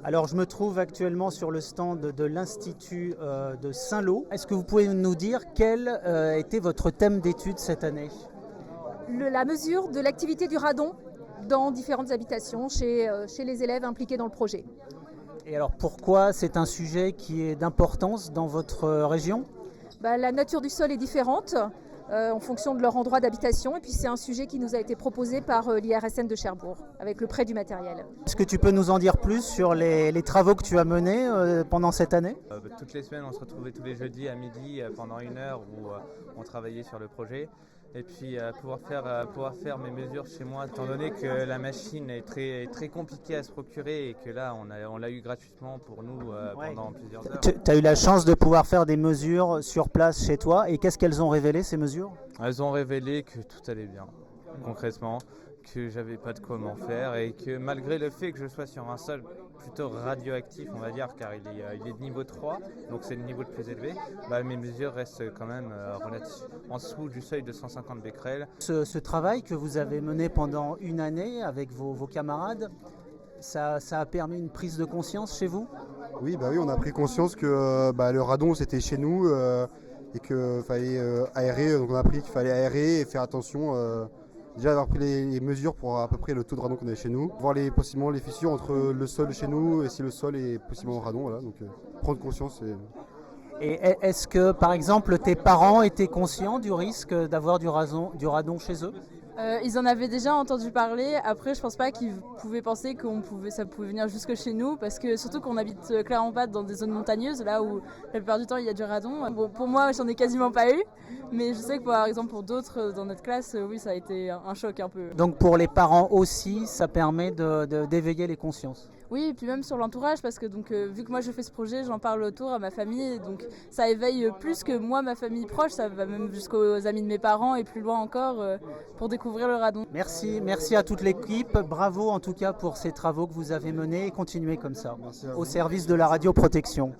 Alors je me trouve actuellement sur le stand de l'Institut de Saint-Lô. Est-ce que vous pouvez nous dire quel était votre thème d'étude cette année ? La mesure de l'activité du radon dans différentes habitations chez les élèves impliqués dans le projet. Et alors pourquoi c'est un sujet qui est d'importance dans votre région ? La nature du sol est différente en fonction de leur endroit d'habitation et puis c'est un sujet qui nous a été proposé par l'IRSN de Cherbourg avec le prêt du matériel. Est-ce que tu peux nous en dire plus sur les travaux que tu as menés pendant cette année ? Toutes les semaines on se retrouvait tous les jeudis à midi pendant 1 heure où on travaillait sur le projet. Et puis pouvoir faire mes mesures chez moi, étant donné que la machine est très compliquée à se procurer et que là on l'a eu gratuitement pour nous pendant plusieurs heures. Tu as eu la chance de pouvoir faire des mesures sur place chez toi et qu'est-ce qu'elles ont révélé ces mesures ? Elles ont révélé que tout allait bien, concrètement, que j'avais pas de comment faire et que malgré le fait que je sois sur un sol plutôt radioactif, on va dire, car il est de niveau 3, donc c'est le niveau le plus élevé, mes mesures restent quand même en dessous du seuil de 150 becquerels. Ce travail que vous avez mené pendant 1 année avec vos camarades, ça a permis une prise de conscience chez vous ? Oui, on a pris conscience que le radon c'était chez nous et qu'il fallait aérer, donc on a appris qu'il fallait aérer et faire attention. Déjà avoir pris les mesures pour à peu près le taux de radon qu'on avait chez nous, voir possiblement les fissures entre le sol de chez nous et si le sol est possiblement radon, voilà, donc prendre conscience. Et est-ce que par exemple tes parents étaient conscients du risque d'avoir du radon chez eux ? Ils en avaient déjà entendu parler. Après, je pense pas qu'ils pouvaient penser ça pouvait venir jusque chez nous, parce que surtout qu'on habite clairement pas dans des zones montagneuses, là où la plupart du temps il y a du radon. Bon, pour moi, j'en ai quasiment pas eu, mais je sais que par exemple pour d'autres dans notre classe, oui, ça a été un choc un peu. Donc pour les parents aussi, ça permet d'éveiller les consciences. Oui, et puis même sur l'entourage, parce que vu que moi je fais ce projet, j'en parle autour à ma famille, donc ça éveille plus que moi, ma famille proche, ça va même jusqu'aux amis de mes parents et plus loin encore pour découvrir le radon. Merci à toute l'équipe, bravo en tout cas pour ces travaux que vous avez menés et continuez comme ça, au service de la radioprotection.